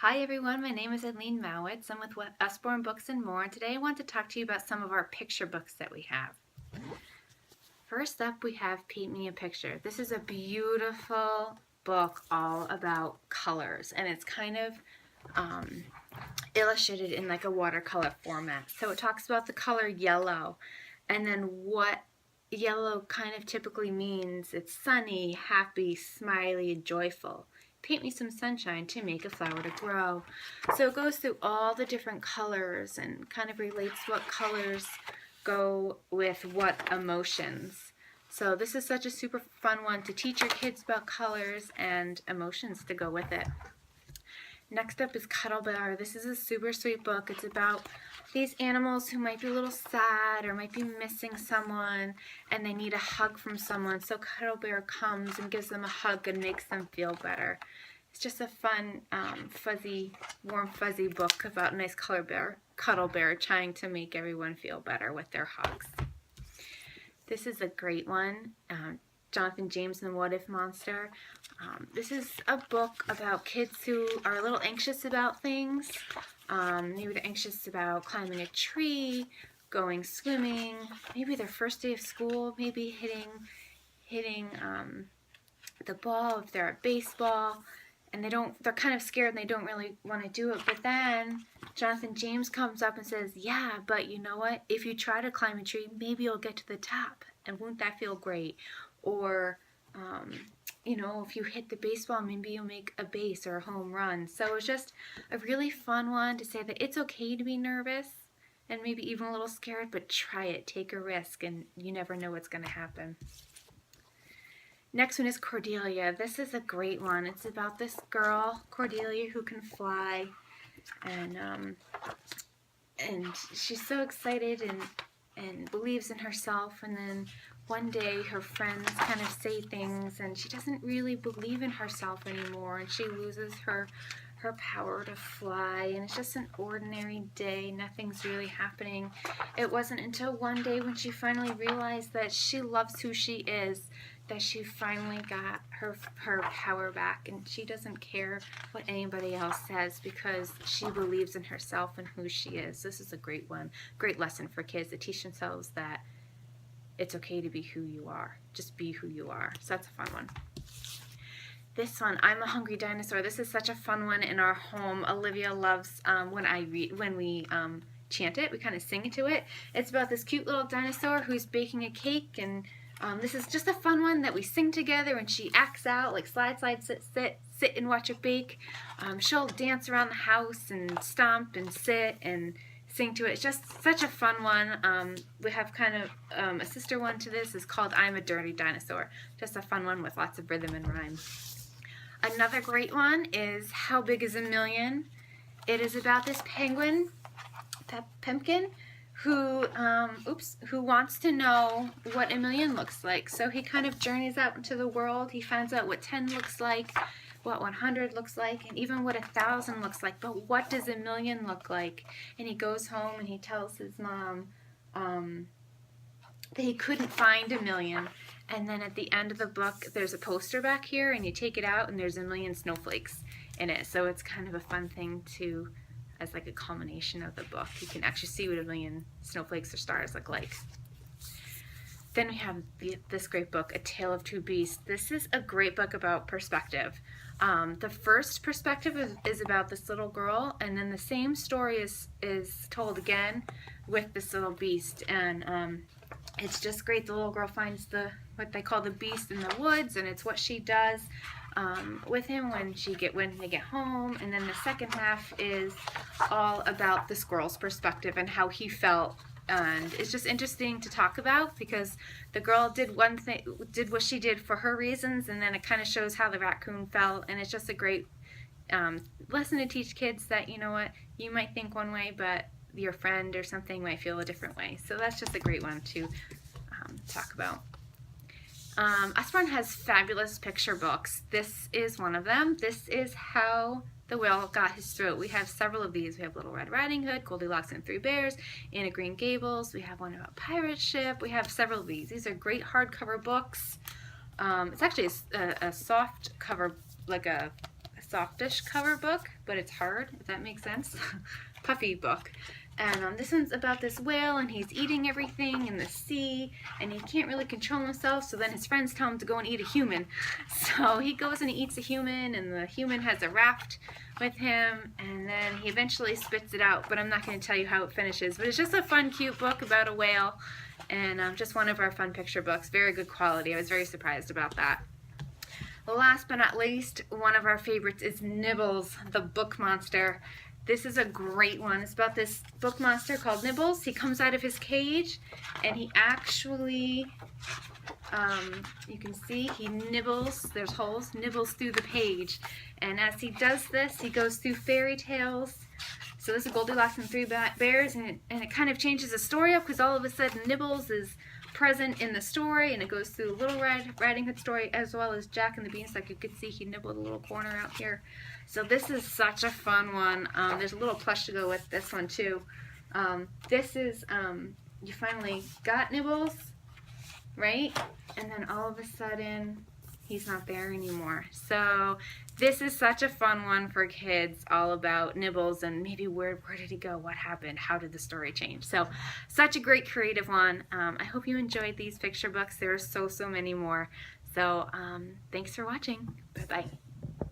Hi everyone, my name is Eileen Mowitz. I'm with Usborne Books and More, and today I want to talk to you about some of our picture books that we have. First up, we have Paint Me a Picture. This is a beautiful book all about colors, and it's kind of illustrated in like a watercolor format. So it talks about the color yellow, and then what yellow kind of typically means. It's sunny, happy, smiley, joyful. Paint me some sunshine to make a flower to grow. So it goes through all the different colors and kind of relates what colors go with what emotions. So this is such a super fun one to teach your kids about colors and emotions to go with it. Next up is Cuddle Bear. This is a super sweet book. It's about these animals who might be a little sad or might be missing someone and they need a hug from someone. So Cuddle Bear comes and gives them a hug and makes them feel better. It's just a fun, warm, fuzzy book about a nice cuddle bear trying to make everyone feel better with their hugs. This is a great one. Jonathan James and the What If Monster. This is a book about kids who are a little anxious about things. Maybe they're anxious about climbing a tree, going swimming, maybe their first day of school, maybe hitting the ball if they're at baseball, and they're kind of scared and they don't really want to do it. But then Jonathan James comes up and says, yeah, but you know what? If you try to climb a tree, maybe you'll get to the top, and won't that feel great? Or if you hit the baseball, maybe you'll make a base or a home run. So it's just a really fun one to say that it's okay to be nervous and maybe even a little scared, but try it, take a risk, and you never know what's going to happen. Next one is Cordelia. This is a great one. It's about this girl, Cordelia, who can fly, and she's so excited and believes in herself, and then one day her friends kind of say things and she doesn't really believe in herself anymore, and she loses her power to fly, and it's just an ordinary day. Nothing's really happening. It wasn't until one day when she finally realized that she loves who she is that she finally got her power back, and she doesn't care what anybody else says because she believes in herself and who she is. This is a great one, great lesson for kids to teach themselves that it's okay to be who you are. Just be who you are. So that's a fun one. This one, I'm a Hungry Dinosaur. This is such a fun one in our home. Olivia loves when we chant it. We kind of sing to it. It's about this cute little dinosaur who's baking a cake, and this is just a fun one that we sing together, and she acts out like slide, sit and watch it bake. She'll dance around the house and stomp and sit and sing to it. It's just such a fun one. We have kind of a sister one to this. Is called I'm a Dirty Dinosaur. Just a fun one with lots of rhythm and rhyme. Another great one is How Big is a Million? It is about this penguin, Pumpkin, who wants to know what a million looks like. So he kind of journeys out into the world. He finds out what 10 looks like, what 100 looks like, and even what 1,000 looks like. But what does a million look like? And he goes home and he tells his mom that he couldn't find a million. And then at the end of the book, there's a poster back here, and you take it out, and there's a million snowflakes in it. So it's kind of a fun thing to, as like a culmination of the book. You can actually see what a million snowflakes or stars look like. Then we have this great book, A Tale of Two Beasts. This is a great book about perspective. The first perspective is about this little girl, and then the same story is told again with this little beast. And it's just great. The little girl finds what they call the beast in the woods, and it's what she does with him when they get home. And then the second half is all about the squirrel's perspective and how he felt. And it's just interesting to talk about because the girl did what she did for her reasons, and then it kind of shows how the raccoon felt. And it's just a great lesson to teach kids that, you know what, you might think one way, but your friend or something might feel a different way. So that's just a great one to talk about. Usborne has fabulous picture books. This is one of them. This is How the Whale Got His Throat. We have several of these. We have Little Red Riding Hood, Goldilocks and Three Bears, Anne of Green Gables. We have one about Pirate Ship. We have several of these. These are great hardcover books. It's actually a soft cover, like a softish cover book, but it's hard, if that makes sense. Puffy book. And this one's about this whale, and he's eating everything in the sea, and he can't really control himself, so then his friends tell him to go and eat a human. So he goes and he eats a human, and the human has a raft with him, and then he eventually spits it out, but I'm not going to tell you how it finishes. But it's just a fun, cute book about a whale, and just one of our fun picture books. Very good quality. I was very surprised about that. Last but not least, one of our favorites is Nibbles, the book monster. This is a great one. It's about this book monster called Nibbles. He comes out of his cage, and he actually, you can see, he nibbles, there's holes, nibbles through the page. And as he does this, he goes through fairy tales. So this is Goldilocks and Three Bears, and it kind of changes the story up, because all of a sudden Nibbles is present in the story, and it goes through Little Red Riding Hood story as well as Jack and the Beanstalk. You could see he nibbled a little corner out here. So this is such a fun one. There's a little plush to go with this one too. This is, you finally got Nibbles, right? And then all of a sudden, he's not there anymore. So this is such a fun one for kids, all about Nibbles and maybe where did he go, what happened, how did the story change. So such a great creative one. I hope you enjoyed these picture books. There are so many more. So thanks for watching. Bye-bye.